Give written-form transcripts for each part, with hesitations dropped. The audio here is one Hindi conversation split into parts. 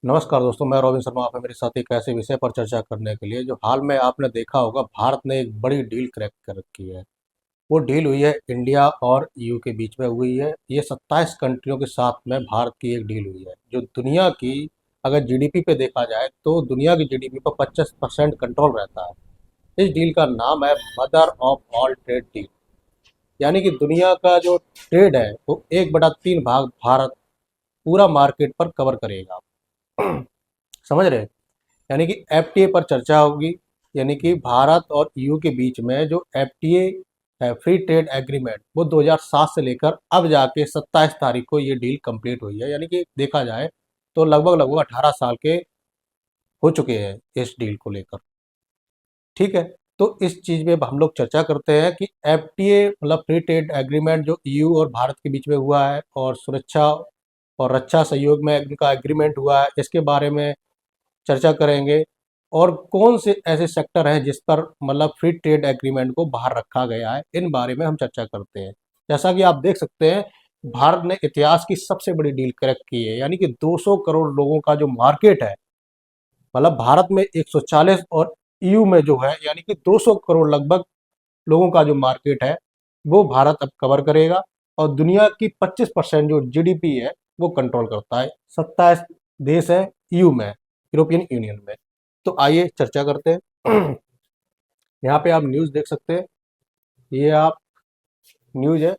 नमस्कार दोस्तों, मैं रोबिन शर्मा। आप हैं मेरे साथ एक ऐसे विषय पर चर्चा करने के लिए जो हाल में आपने देखा होगा। भारत ने एक बड़ी डील क्रैक कर रखी है। वो डील हुई है इंडिया और ईयू के बीच में हुई है। ये 27 कंट्रियों के साथ में भारत की एक डील हुई है जो दुनिया की, अगर जीडीपी पे देखा जाए तो दुनिया की जीडीपी पर 25% कंट्रोल रहता है। इस डील का नाम है mother of all trade deal. यानी कि दुनिया का जो ट्रेड है वो 1/3 भाग भारत पूरा मार्केट पर कवर करेगा। समझ रहे हैं? यानी कि एफटीए पर चर्चा होगी। यानी कि भारत और ईयू के बीच में जो एफटीए है, फ्री ट्रेड एग्रीमेंट, वो 2007 से लेकर अब जाके 27 तारीख को ये डील कंप्लीट हुई है। यानी कि देखा जाए तो लगभग लगभग 18 साल के हो चुके हैं इस डील को लेकर। ठीक है। तो इस चीज़ में हम लोग चर्चा करते हैं कि एफटीए मतलब फ्री ट्रेड एग्रीमेंट जो ईयू और भारत के बीच में हुआ है, और सुरक्षा और रक्षा सहयोग में इनका एग्रीमेंट हुआ है, इसके बारे में चर्चा करेंगे। और कौन से ऐसे सेक्टर हैं जिस पर मतलब फ्री ट्रेड एग्रीमेंट को बाहर रखा गया है, इन बारे में हम चर्चा करते हैं। जैसा कि आप देख सकते हैं, भारत ने इतिहास की सबसे बड़ी डील क्रैक की है। यानी कि 200 करोड़ लोगों का जो मार्केट है, मतलब भारत में 140 और ईयू में जो है यानी कि 200 करोड़ लगभग लोगों का जो मार्केट है, वो भारत अब कवर करेगा। और दुनिया की 25% जो जीडीपी है वो कंट्रोल करता है। 27 देश है ईयू में, यूरोपियन यूनियन में। तो आइए चर्चा करते हैं। यहाँ पे आप न्यूज़ देख सकते हैं। ये आप न्यूज़ है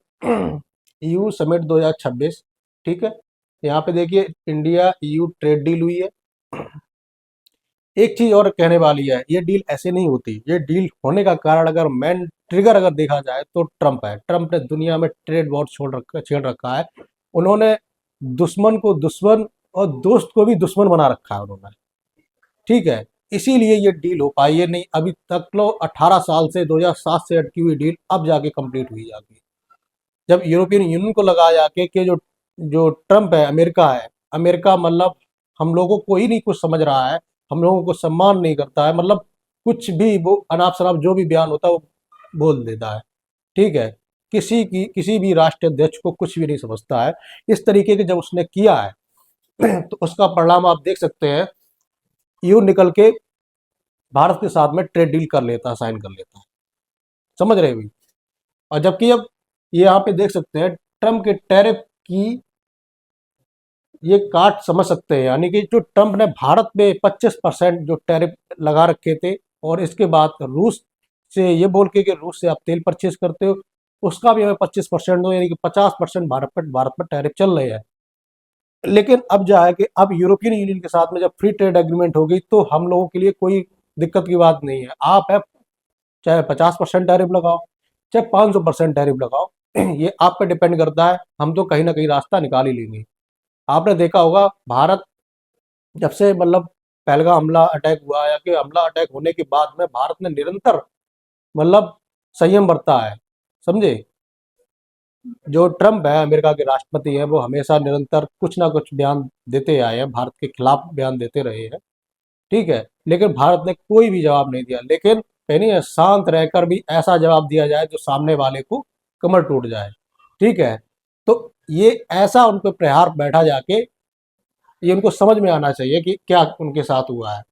ईयू समिट 2026। ठीक है। यहाँ पे देखिए, इंडिया ईयू ट्रेड डील हुई है। एक चीज और कहने वाली है, ये डील ऐसे नहीं होती। ये डील होने का कारण, अगर मेन ट्रिगर अगर देखा जाए तो ट्रम्प है। ट्रम्प ने दुनिया में ट्रेड वॉर छेड़ रखा है। उन्होंने दुश्मन को दुश्मन और दोस्त को भी दुश्मन बना रखा है उन्होंने। ठीक है। इसीलिए ये डील हो पाई है। नहीं, अभी तक लो 18 साल से 2007 से अटकी हुई डील अब जाके कंप्लीट हुई जाके। जब यूरोपियन यूनियन को लगा जाके कि जो जो ट्रम्प है, अमेरिका है, अमेरिका मतलब हम लोगों को ही नहीं कुछ समझ रहा है, हम लोगों को सम्मान नहीं करता है, मतलब कुछ भी वो अनाप शनाप जो भी बयान होता है वो बोल देता है। ठीक है। किसी भी राष्ट्र अध्यक्ष को कुछ भी नहीं समझता है। इस तरीके के जब उसने किया है तो उसका परिणाम आप देख सकते हैं। यूं निकल के भारत के साथ में ट्रेड डील कर लेता है, साइन कर लेता है। समझ रहे हैं भी? और जबकि अब ये यहाँ पे देख सकते हैं, ट्रम्प के टैरिफ की ये काट समझ सकते हैं। यानी कि जो ट्रम्प ने भारत पे 25% जो टैरिफ लगा रखे थे, और इसके बाद रूस से ये बोल के कि रूस से आप तेल परचेज करते हो, उसका भी हमें 25% दो, यानी कि 50% भारत पर टैरिफ चल रहे हैं। लेकिन अब जो है कि अब यूरोपियन यूनियन के साथ में जब फ्री ट्रेड एग्रीमेंट होगी तो हम लोगों के लिए कोई दिक्कत की बात नहीं है। आप है चाहे 50% टैरिफ लगाओ, चाहे 500% टैरिफ लगाओ, ये आप पे डिपेंड करता है। हम तो कहीं ना कहीं रास्ता निकाल ही लेंगे। आपने देखा होगा, भारत जब से मतलब पहलगाम हमला अटैक हुआ, या कि हमला अटैक होने के बाद में भारत ने निरंतर मतलब संयम बरता है। समझे? जो ट्रम्प है, अमेरिका के राष्ट्रपति हैं, वो हमेशा निरंतर कुछ ना कुछ बयान देते आए हैं, भारत के खिलाफ बयान देते रहे हैं। ठीक है। लेकिन भारत ने कोई भी जवाब नहीं दिया। लेकिन यानी शांत रहकर भी ऐसा जवाब दिया जाए जो सामने वाले को कमर टूट जाए। ठीक है। तो ये ऐसा उन पर प्रहार बैठा जाके, ये उनको समझ में आना चाहिए कि क्या उनके साथ हुआ है।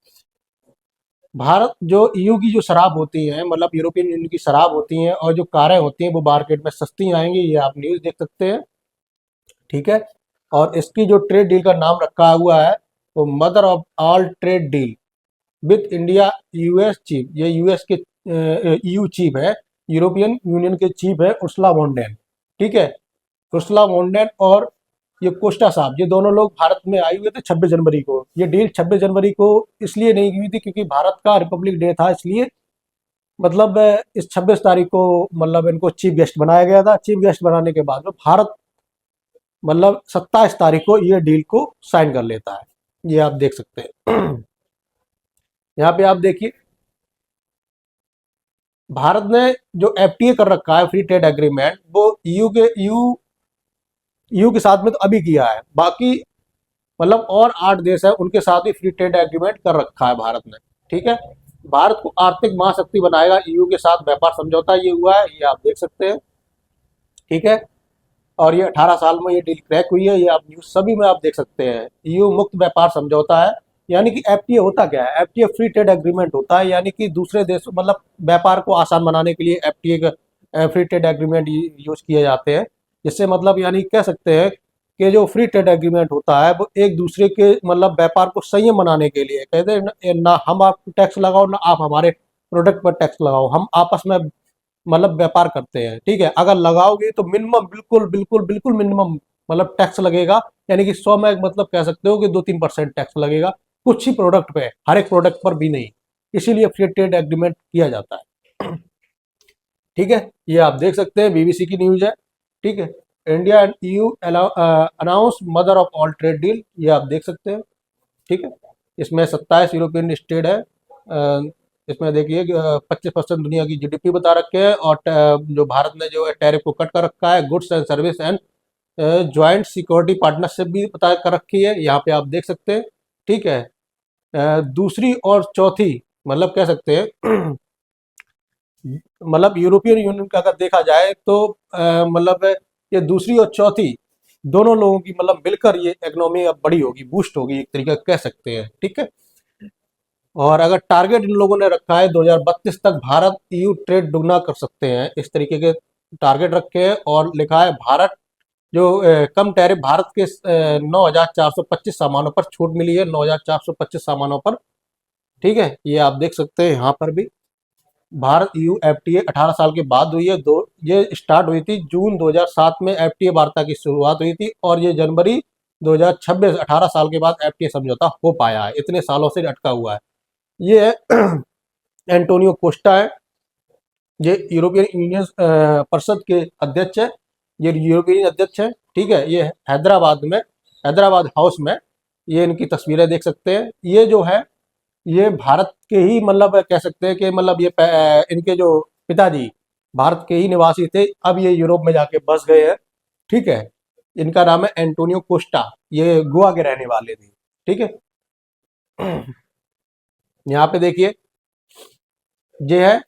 भारत जो ईयू की जो शराब होती है, मतलब यूरोपियन यूनियन की शराब होती हैं, और जो कारें होती हैं वो मार्केट में सस्ती आएंगी। ये आप न्यूज़ देख सकते हैं। ठीक है। और इसकी जो ट्रेड डील का नाम रखा हुआ है वो mother of all trade deal with India US chief. ये यूएस के ईयू चीफ है, यूरोपियन यूनियन के चीफ है उर्सुला वॉन डेन। ठीक है। उर्सुला वॉन डेन और ये कोस्टा साहब, ये दोनों लोग भारत में आए हुए थे 26 जनवरी को। ये डील 26 जनवरी को इसलिए नहीं हुई थी क्योंकि भारत का रिपब्लिक डे था, इसलिए मतलब इस 26 तारीख को मतलब इनको चीफ गेस्ट बनाया गया था। चीफ गेस्ट बनाने के बाद में भारत मतलब 27 तारीख को ये डील को साइन कर लेता है। ये आप देख सकते हैं। यहाँ पे आप देखिए, भारत ने जो एफटीए कर रखा है, फ्री ट्रेड एग्रीमेंट, वो ईयू के साथ में तो अभी किया है। बाकी मतलब और 8 देश है, उनके साथ भी फ्री ट्रेड एग्रीमेंट कर रखा है भारत ने। ठीक है। भारत को आर्थिक महाशक्ति बनाएगा ईयू के साथ व्यापार समझौता ये हुआ है, ये आप देख सकते हैं। ठीक है। और ये 18 साल में ये डील क्रैक हुई है। ये आप न्यूज़ सभी में आप देख सकते हैं। ईयू मुक्त व्यापार समझौता है, यानी कि एफटीए होता क्या है? एफटीए फ्री ट्रेड एग्रीमेंट होता है, यानी कि दूसरे देशों मतलब व्यापार को आसान बनाने के लिए एफटीए का फ्री ट्रेड एग्रीमेंट यूज किए जाते हैं। जिससे मतलब यानी कह सकते हैं कि जो फ्री ट्रेड एग्रीमेंट होता है वो एक दूसरे के मतलब व्यापार को संयम बनाने के लिए कहते हैं। ना हम आपको टैक्स लगाओ, ना आप हमारे प्रोडक्ट पर टैक्स लगाओ, हम आपस में मतलब व्यापार करते हैं। ठीक है, अगर लगाओगे तो मिनिमम बिल्कुल बिल्कुल बिल्कुल मिनिमम मतलब टैक्स लगेगा, यानी कि 100 में मतलब कह सकते हो कि 2-3% टैक्स लगेगा कुछ ही प्रोडक्ट पे, हर एक प्रोडक्ट पर भी नहीं। इसीलिए फ्री ट्रेड एग्रीमेंट किया जाता है। ठीक है, ये आप देख सकते हैं, बीबीसी की न्यूज है। ठीक है, India and EU announce mother of all trade deal, ये आप देख सकते हैं। ठीक है, इसमें 27 यूरोपियन स्टेट है। इसमें देखिए 25% दुनिया की जीडीपी बता रखे हैं, और जो भारत ने जो है टैरिफ को कट कर रखा है। Goods and service and joint security partnership भी बता कर रखी है, यहाँ पे आप देख सकते हैं। ठीक है, दूसरी और चौथी मतलब कह सकते हैं मतलब यूरोपियन यूनियन का अगर देखा जाए तो मतलब ये दूसरी और चौथी दोनों लोगों की मतलब मिलकर ये इकोनॉमी अब बड़ी होगी, बूस्ट होगी, एक तरीके कह सकते हैं। ठीक है, और अगर टारगेट इन लोगों ने रखा है 2032 तक भारत ईयू ट्रेड दुगना कर सकते हैं, इस तरीके के टारगेट रखे हैं। और लिखा है भारत जो कम टैरिफ भारत के 9,425 सामानों पर छूट मिली है, 9,425 सामानों पर। ठीक है, ये आप देख सकते हैं यहाँ पर भी। भारत ईयू एफटीए 18 साल के बाद हुई है। दो ये स्टार्ट हुई थी जून 2007 में, एफटीए वार्ता की शुरुआत हुई थी, और ये जनवरी 2026 18 साल के बाद एफटीए समझौता हो पाया है। इतने सालों से अटका हुआ है। ये एंटोनियो कोस्टा है, ये यूरोपियन यूनियन परिषद के अध्यक्ष है। ये यूरोपियन अध्यक्ष है। ठीक है, ये हैदराबाद हाउस में ये इनकी तस्वीरें देख सकते हैं। ये जो है ये भारत के ही मतलब कह सकते हैं कि मतलब ये इनके जो पिताजी भारत के ही निवासी थे, अब ये यूरोप में जाके बस गए हैं। ठीक है, इनका नाम है एंटोनियो कोस्टा, ये गोवा के रहने वाले थे। ठीक है, यहाँ पे देखिए ये है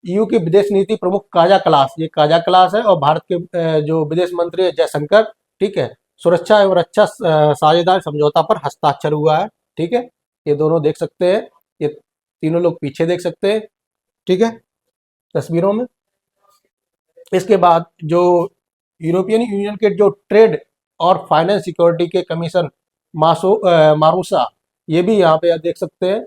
ईयू की विदेश नीति प्रमुख काजा कलास, ये काजा कलास है। और भारत के जो विदेश मंत्री है जयशंकर। ठीक है, सुरक्षा एवं रक्षा साझेदार समझौता पर हस्ताक्षर हुआ है। ठीक है, ये दोनों देख सकते हैं, ये तीनों लोग पीछे देख सकते हैं। ठीक है, तस्वीरों में। इसके बाद जो यूरोपियन यूनियन के जो ट्रेड और फाइनेंस सिक्योरिटी के कमीशन मारूसा, ये भी यहाँ पे आप देख सकते हैं।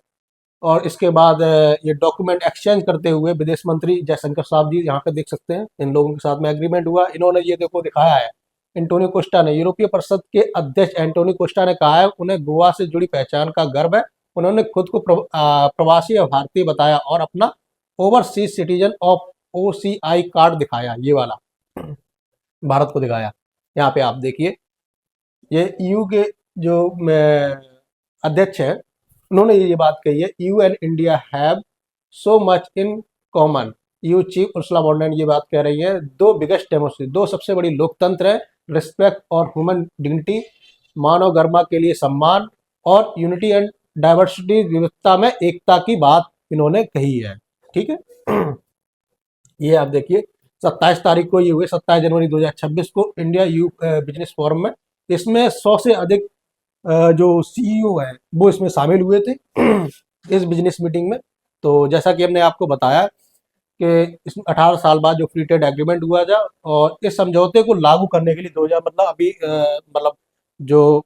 और इसके बाद ये डॉक्यूमेंट एक्सचेंज करते हुए विदेश मंत्री जयशंकर साहब जी यहाँ पे देख सकते हैं, इन लोगों के साथ में एग्रीमेंट हुआ। इन्होंने ये देखो दिखाया है, एंटोनियो कोस्टा ने, यूरोपीय परिषद के अध्यक्ष एंटोनियो कोस्टा ने कहा है उन्हें गोवा से जुड़ी पहचान का गर्व है। उन्होंने खुद को प्रवासी और भारतीय बताया और अपना overseas citizen of OCI card दिखाया, ये वाला भारत को दिखाया। यहाँ पे आप देखिए, ये ईयू के जो अध्यक्ष हैं उन्होंने ये बात कही है, EU and India have so much in common. EU chief Ursula von der ये बात कह रही है। दो बिगेस्ट डेमोक्रेसी, दो सबसे बड़ी लोकतंत्र है, रिस्पेक्ट और ह्यूमन डिग्निटी, मानव गरिमा के लिए सम्मान, और यूनिटी एंड डाइवर्सिटी, विविधता में एकता की बात इन्होंने कही है। ठीक है, ये आप देखिए 27 तारीख को ये हुए, 27 जनवरी 2026 को इंडिया यू बिजनेस फोरम में। इसमें 100 से अधिक जो सीईओ है वो इसमें शामिल हुए थे इस बिजनेस मीटिंग में। तो जैसा कि हमने आपको बताया कि इस 18 साल बाद जो फ्री ट्रेड एग्रीमेंट हुआ था, और इस समझौते को लागू करने के लिए 2000 मतलब अभी मतलब जो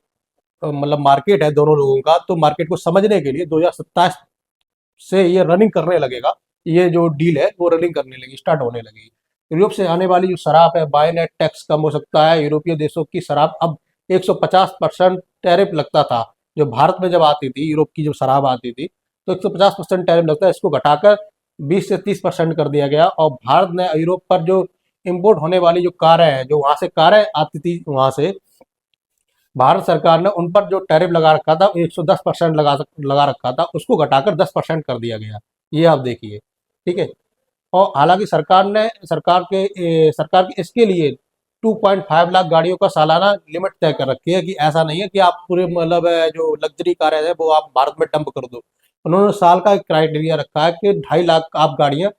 मतलब मार्केट है दोनों लोगों का, तो मार्केट को समझने के लिए 2027 से ये रनिंग करने लगेगा। ये जो डील है वो रनिंग करने लगी, स्टार्ट होने लगी। यूरोप से आने वाली जो शराब है, बाय नेट टैक्स कम हो सकता है। यूरोपीय देशों की शराब अब 150% टैरिफ लगता था, जो भारत में जब आती थी, यूरोप की जो शराब आती थी तो 150% टैरिफ लगता है, इसको घटाकर 20 से 30% कर दिया गया। और भारत ने यूरोप पर जो इम्पोर्ट होने वाली जो कारें हैं, जो वहाँ से कारें आती थी, वहाँ से भारत सरकार ने उन पर जो टैरिफ लगा रखा था 110% लगा रखा था, उसको घटाकर 10% कर दिया गया। ये आप देखिए। ठीक है, और हालांकि सरकार की इसके लिए 2.5 लाख गाड़ियों का सालाना लिमिट तय कर रखी है, कि ऐसा नहीं है कि आप पूरे मतलब जो लग्जरी कारें हैं वो आप भारत में डंप कर दो। उन्होंने साल का एक क्राइटेरिया रखा है कि 2.5 लाख आप गाड़ियां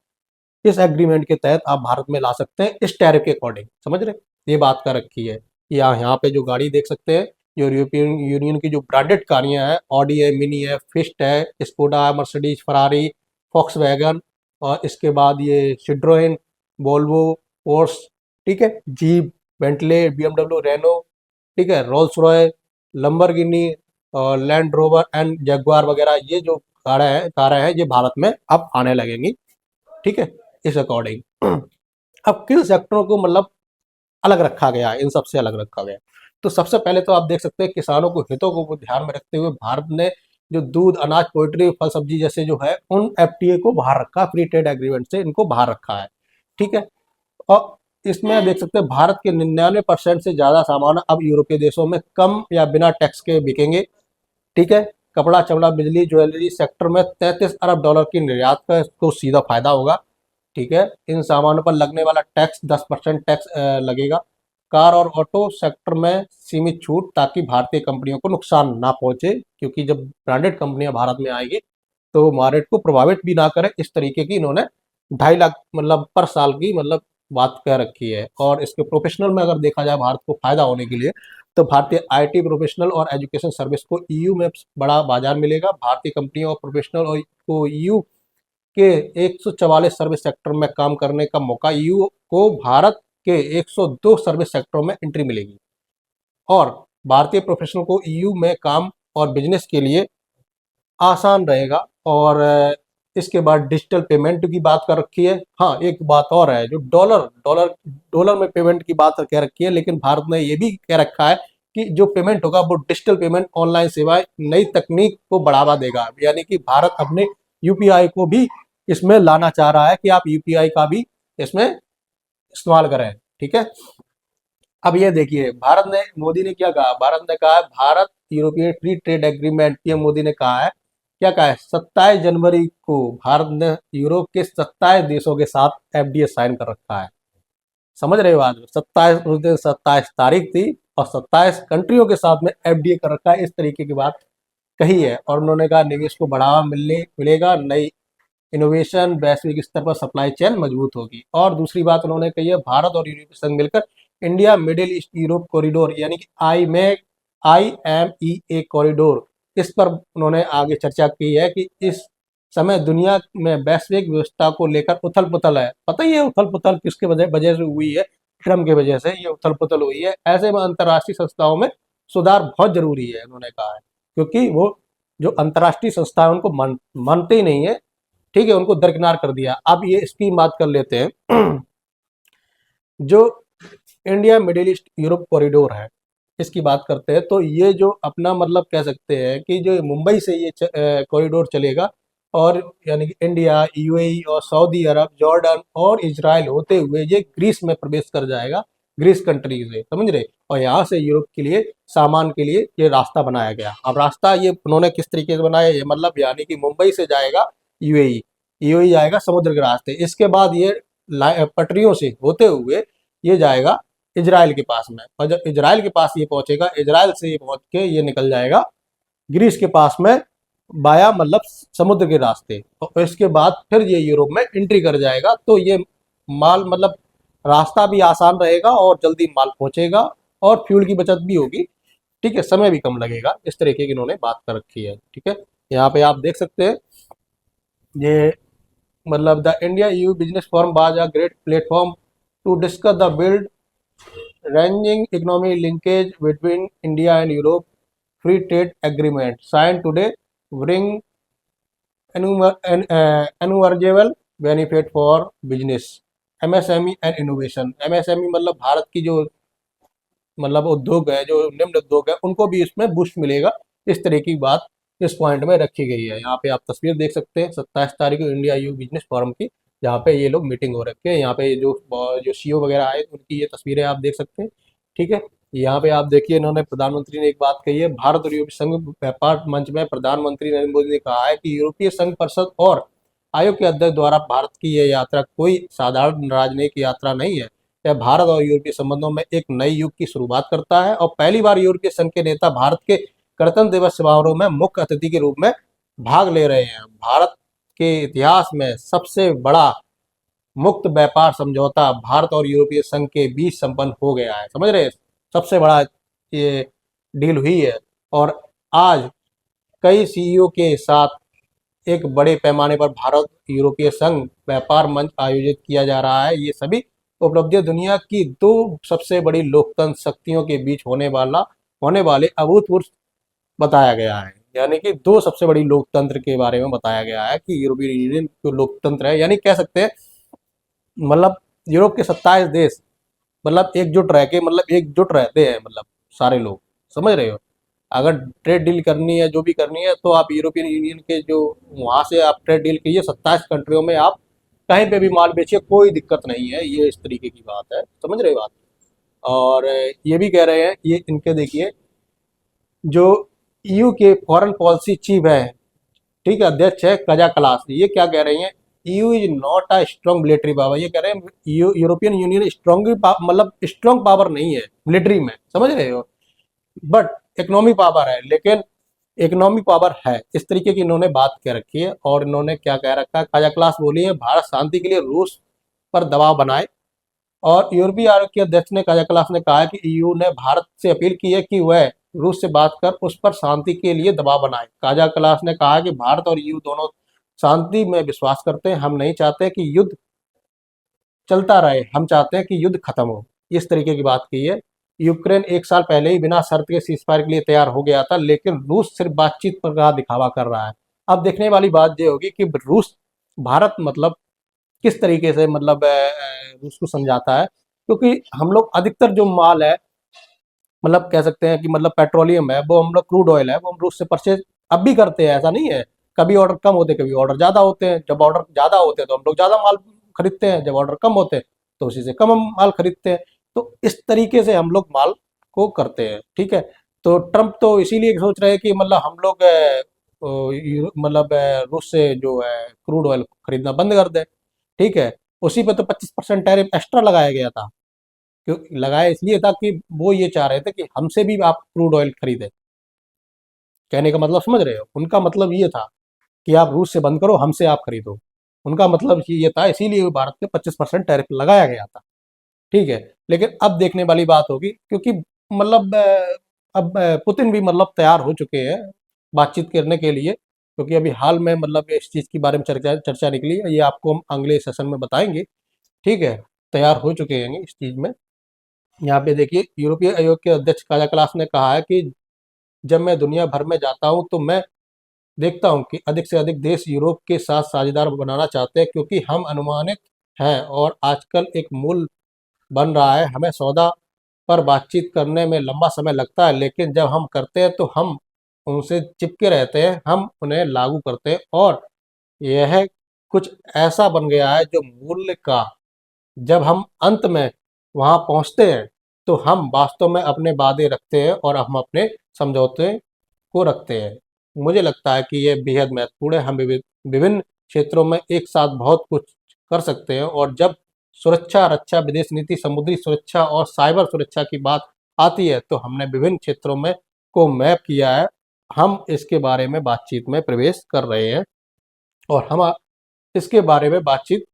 इस एग्रीमेंट के तहत आप भारत में ला सकते हैं, इस टैरिफ के अकॉर्डिंग। समझ रहे? ये बात कर रखी है। यहाँ पे जो गाड़ी देख सकते हैं, जो यूरोपियन यूनियन की जो ब्रांडेड गाड़ियाँ हैं, ऑडी है, मिनी है, फिस्ट है, स्कोडा है, मर्सिडीज, फरारी, वैगन, और इसके बाद ये सिट्रोएन, वोल्वो, पोर्स, ठीक है, जीप, बेंटले, बीएमडब्ल्यू, रेनो, ठीक है, रोल्स रॉय, लंबरगिनी और लैंड रोवर एंड जगुआर वगैरह, ये जो कारें हैं ये भारत में अब आने लगेंगी, ठीक है, इस अकॉर्डिंग। अब किन सेक्टरों को मतलब अलग रखा गया, इन सबसे अलग रखा गया, तो सबसे पहले तो आप देख सकते हैं किसानों को हितों को ध्यान में रखते हुए भारत ने जो दूध, अनाज, पोल्ट्री, फल सब्जी जैसे जो है उन एफटीए को बाहर रखा, फ्री ट्रेड एग्रीमेंट से इनको बाहर रखा है, ठीक है। और इसमें देख सकते हैं भारत के 99% से ज़्यादा सामान अब यूरोपीय देशों में कम या बिना टैक्स के बिकेंगे, ठीक है। कपड़ा, चमड़ा, बिजली, ज्वेलरी सेक्टर में 33 अरब डॉलर की निर्यात का इसको सीधा फायदा होगा, ठीक है। इन सामानों पर लगने वाला टैक्स 10% टैक्स लगेगा। कार और ऑटो सेक्टर में सीमित छूट, ताकि भारतीय कंपनियों को नुकसान ना पहुंचे, क्योंकि जब ब्रांडेड कंपनियां भारत में आएगी तो मार्केट को प्रभावित भी ना करे, इस तरीके की इन्होंने 2.5 लाख मतलब पर साल की मतलब बात कह रखी है। और इसके प्रोफेशनल में अगर देखा जाए भारत को फायदा होने के लिए, तो भारतीय आईटी प्रोफेशनल और एजुकेशन सर्विस को ईयू में बड़ा बाजार मिलेगा। भारतीय कंपनियों और प्रोफेशनल और को ईयू के 144 सर्विस सेक्टर में काम करने का मौका, ईयू को भारत के 102 सर्विस सेक्टरों में एंट्री मिलेगी। और भारतीय प्रोफेशनल को ईयू में काम और बिजनेस के लिए आसान रहेगा। और इसके बाद डिजिटल पेमेंट की बात कर रखी है। हाँ, एक बात और है, जो डॉलर डॉलर डॉलर में पेमेंट की बात कह रखी है, लेकिन भारत ने ये भी कह रखा है कि जो पेमेंट होगा वो डिजिटल पेमेंट, ऑनलाइन सेवाएं, नई तकनीक को बढ़ावा देगा। यानी कि भारत अपने यूपीआई को भी इसमें लाना चाह रहा है कि आप यूपीआई का भी इसमें इस्तेमाल करें, ठीक है। अब ये देखिए, भारत ने, मोदी ने क्या कहा, भारत ने कहा है Bharat European free trade agreement, PM Modi ने कहा है, क्या कहा है, 27 जनवरी को भारत ने यूरोप के 27 देशों के साथ एफडीए साइन कर रखा है। समझ रहे हो आज, 27 उस दिन 27 तारीख थी और 27 कंट्रियों के साथ में एफडीए कर रखा है, इस तरीके की बात कही है। और उन्होंने कहा निवेश को बढ़ावा मिलेगा, नई इनोवेशन, वैश्विक स्तर पर सप्लाई चेन मजबूत होगी। और दूसरी बात उन्होंने कही है, भारत और यूरोपीय संघ मिलकर India middle east Europe corridor, यानी कि IMEA कॉरिडोर, इस पर उन्होंने आगे चर्चा की है कि इस समय दुनिया में वैश्विक व्यवस्था को लेकर उथल पुथल है। पता ही है उथल पुथल किसके वजह से हुई है, ट्रम्प की वजह से ये उथल पुथल हुई है। ऐसे में अंतर्राष्ट्रीय संस्थाओं में सुधार बहुत जरूरी है, उन्होंने कहा है, क्योंकि वो जो अंतर्राष्ट्रीय संस्था है उनको मानते ही नहीं है, ठीक है, उनको दरकिनार कर दिया। अब ये इसकी बात कर लेते हैं। जो India middle east Europe corridor है, इसकी बात करते हैं, तो ये जो अपना मतलब कह सकते हैं कि जो मुंबई से ये कॉरिडोर चलेगा, और यानी कि इंडिया, यूएई और सऊदी अरब, जॉर्डन और इजराइल होते हुए ये ग्रीस में प्रवेश कर जाएगा, ग्रीस कंट्री से, समझ रहे। और यहाँ से यूरोप के लिए सामान के लिए ये रास्ता बनाया गया। अब रास्ता ये उन्होंने किस तरीके से बनाया, ये मतलब यानी कि मुंबई से जाएगा यूएई, यूएई जाएगा समुद्र के रास्ते, इसके बाद ये पटरियों से होते हुए ये जाएगा इजराइल के पास में, और जब इजराइल के पास ये पहुंचेगा, इजराइल से ये पहुंच के ये निकल जाएगा ग्रीस के पास में, बाया मतलब समुद्र के रास्ते, और इसके बाद फिर ये यूरोप में एंट्री कर जाएगा। तो ये माल मतलब रास्ता भी आसान रहेगा और जल्दी माल पहुंचेगा, और फ्यूल की बचत भी होगी, ठीक है, समय भी कम लगेगा, इस तरीके की इन्होंने बात कर रखी है, ठीक है। यहाँ पे आप देख सकते हैं, ये मतलब the India EU business forum was a great platform to discuss the build ranging economic linkage between India and Europe. Free trade agreement signed today bring innumerable benefit for business, MSME and innovation. MSME मतलब भारत की जो मतलब उद्योग है, जो निम्न उद्योग है, उनको भी इसमें बूस्ट मिलेगा, इस तरह की बात इस पॉइंट में रखी गई है। यहाँ पे आप तस्वीर देख सकते हैं 27 तारीख को इंडिया यू बिजनेस फोरम की, जहाँ पे ये लोग मीटिंग हो रखे हैं। यहाँ पे जो जो सीईओ वगैरह आए उनकी ये तस्वीरें आप देख सकते हैं, ठीक है। यहाँ पे आप देखिए, इन्होंने प्रधानमंत्री ने एक बात कही है, भारत और यूरोपीय संघ व्यापार मंच में प्रधानमंत्री नरेंद्र मोदी ने कहा है कि यूरोपीय संघ परिषद और आयोग के अध्यक्ष द्वारा भारत की यह यात्रा कोई साधारण राजनयिक यात्रा नहीं है। यह भारत और यूरोपीय संबंधों में एक नए युग की शुरुआत करता है, और पहली बार यूरोपीय संघ के नेता भारत के गणतंत्र दिवस समारोह में मुख्य अतिथि के रूप में भाग ले रहे हैं। भारत के इतिहास में सबसे बड़ा मुक्त व्यापार समझौता भारत और यूरोपीय संघ के बीच संपन्न हो गया है। समझ रहे हैं? सबसे बड़ा ये डील हुई है। और आज कई सीईओ के साथ एक बड़े पैमाने पर भारत यूरोपीय संघ व्यापार मंच आयोजित किया जा रहा है। ये सभी उपलब्धियां दुनिया की दो सबसे बड़ी लोकतंत्र शक्तियों के बीच होने वाले अभूतपूर्व बताया गया है। यानी कि दो सबसे बड़ी लोकतंत्र के बारे में बताया गया है कि यूरोपीय यूनियन जो लोकतंत्र है, यानी कह सकते हैं मतलब यूरोप के 27 देश मतलब एकजुट रह के मतलब एकजुट रहते हैं, मतलब सारे लोग। समझ रहे हो? अगर ट्रेड डील करनी है, जो भी करनी है, तो आप यूरोपियन यूनियन के जो वहाँ से आप ट्रेड डील कीजिए, 27 कंट्रियों में आप कहीं पे भी माल बेचिए, कोई दिक्कत नहीं है। ये इस तरीके की बात है। समझ रहे हो बात? और ये भी कह रहे हैं, ये इनके देखिए जो ईयू के फॉरेन पॉलिसी चीफ है, ठीक है, अध्यक्ष है कजा कलास, ये क्या कह रही हैं? EU is not a strong military power. ये कह रहे हैं यूरोपियन यूनियन स्ट्रॉन्ग मतलब स्ट्रॉन्ग पावर नहीं है मिलिट्री में। समझ रहे हो? बट इकोनॉमी पावर है, लेकिन इकोनॉमी पावर है, इस तरीके की इन्होंने बात कह रखी है। और इन्होंने क्या कह रखा है, काजा क्लास बोली है भारत शांति के लिए रूस पर दबाव बनाए। और यूरोपीय आयोग के अध्यक्ष ने काजा क्लास ने कहा है कि ईयू ने भारत से अपील की है कि वह रूस से बात कर उस पर शांति के लिए दबाव बनाए। काजा क्लास ने कहा कि भारत और ईयू दोनों शांति में विश्वास करते हैं, हम नहीं चाहते कि युद्ध चलता रहे, हम चाहते हैं कि युद्ध खत्म हो। इस तरीके की बात की है। यूक्रेन 1 साल पहले ही बिना शर्त के सीजफायर के लिए तैयार हो गया था, लेकिन रूस सिर्फ बातचीत पर का दिखावा कर रहा है। अब देखने वाली बात ये होगी कि रूस भारत मतलब किस तरीके से मतलब रूस को समझाता है, क्योंकि हम लोग अधिकतर जो माल है मतलब कह सकते हैं कि मतलब पेट्रोलियम है, वो हम लोग क्रूड ऑयल है, वो हम रूस से परचेज अब भी करते हैं, ऐसा नहीं है। कभी ऑर्डर कम होते, कभी ऑर्डर ज़्यादा होते हैं। जब ऑर्डर ज़्यादा होते हैं तो हम लोग ज़्यादा माल खरीदते हैं, जब ऑर्डर कम होते हैं तो उसी से कम हम माल खरीदते हैं। तो इस तरीके से हम लोग माल को करते हैं, ठीक है। तो ट्रंप तो इसीलिए सोच रहे हैं कि मतलब हम लोग मतलब रूस से जो है क्रूड ऑयल खरीदना बंद कर दें, ठीक है। उसी पे तो 25% टैरिफ एक्स्ट्रा लगाया गया था। क्यों लगाया? इसलिए था कि वो ये चाह रहे थे कि हमसे भी आप क्रूड ऑयल खरीदें। कहने का मतलब समझ रहे हो? उनका मतलब ये था कि आप रूस से बंद करो, हमसे आप खरीदो। उनका मतलब ये था, इसीलिए भारत पे 25% टैरिफ लगाया गया था, ठीक है। लेकिन अब देखने वाली बात होगी, क्योंकि मतलब अब पुतिन भी मतलब तैयार हो चुके हैं बातचीत करने के लिए, क्योंकि अभी हाल में मतलब इस चीज़ के बारे में चर्चा चर्चा निकली है। ये आपको हम अगले सेशन में बताएंगे, ठीक है। तैयार हो चुके हैं इस चीज़ में। यहाँ पे देखिए यूरोपीय आयोग के अध्यक्ष काजा कलास ने कहा है कि जब मैं दुनिया भर में जाता हूँ तो मैं देखता हूँ कि अधिक से अधिक देश यूरोप के साथ साझेदार बनाना चाहते हैं, क्योंकि हम अनुमानित हैं और आजकल एक मूल बन रहा है। हमें सौदा पर बातचीत करने में लंबा समय लगता है, लेकिन जब हम करते हैं तो हम उनसे चिपके रहते हैं, हम उन्हें लागू करते हैं। और यह कुछ ऐसा बन गया है जो मूल्य का जब हम अंत में वहाँ पहुँचते हैं तो हम वास्तव में अपने वादे रखते हैं और हम अपने समझौते को रखते हैं। मुझे लगता है कि ये बेहद महत्वपूर्ण है। हम विभिन्न क्षेत्रों में एक साथ बहुत कुछ कर सकते हैं, और जब सुरक्षा, रक्षा, विदेश नीति, समुद्री सुरक्षा और साइबर सुरक्षा की बात आती है तो हमने विभिन्न क्षेत्रों में को मैप किया है। हम इसके बारे में बातचीत में प्रवेश कर रहे हैं और हम इसके बारे में बातचीत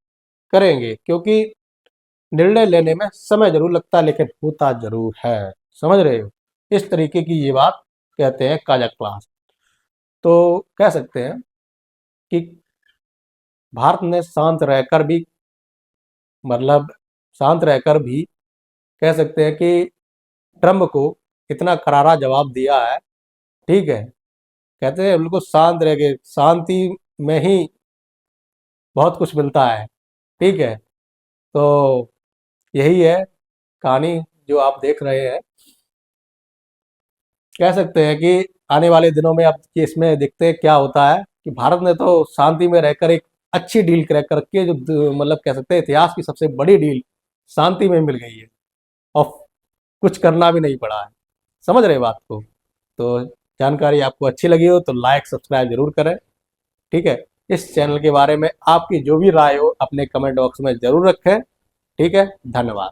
करेंगे, क्योंकि निर्णय लेने में समय ज़रूर लगता है, लेकिन होता ज़रूर है। समझ रहे हो? इस तरीके की ये बात कहते हैं काजा क्लास। तो कह सकते हैं कि भारत ने शांत रहकर भी मतलब शांत रहकर भी कह सकते हैं कि ट्रम्प को इतना करारा जवाब दिया है, ठीक है। कहते हैं बिल्कुल शांत रह के, शांति में ही बहुत कुछ मिलता है, ठीक है। तो यही है कहानी जो आप देख रहे हैं। कह सकते हैं कि आने वाले दिनों में अब कि इसमें देखते हैं क्या होता है, कि भारत ने तो शांति में रहकर एक अच्छी डील क्रैक करके जो मतलब कह सकते हैं इतिहास की सबसे बड़ी डील शांति में मिल गई है, और कुछ करना भी नहीं पड़ा है। समझ रहे बात को? तो जानकारी आपको अच्छी लगी हो तो लाइक सब्सक्राइब जरूर करें, ठीक है। इस चैनल के बारे में आपकी जो भी राय हो अपने कमेंट बॉक्स में जरूर रखें, ठीक है। धन्यवाद।